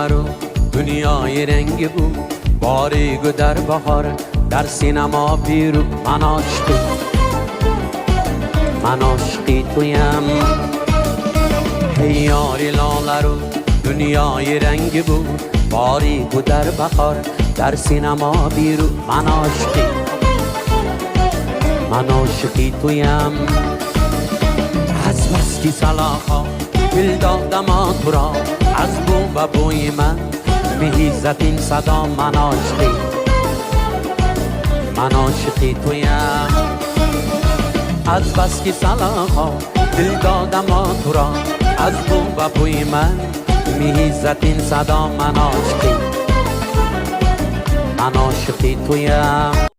لاله رو دنیای رنگ بود باریگو در بهار در سینما بیرو من عاشقی تویم هی یاری لاله رو دنیای رنگ بود باریگو در بهار در سینما بیرو من عاشقی تویم از بس کی سلاخا دل دادم تو را از بو و بوی من میزد این صدا من عاشقی تویم از بس کی سلاخا دل دادم تو را از بو و بوی من میزد این صدا من عاشقی تویم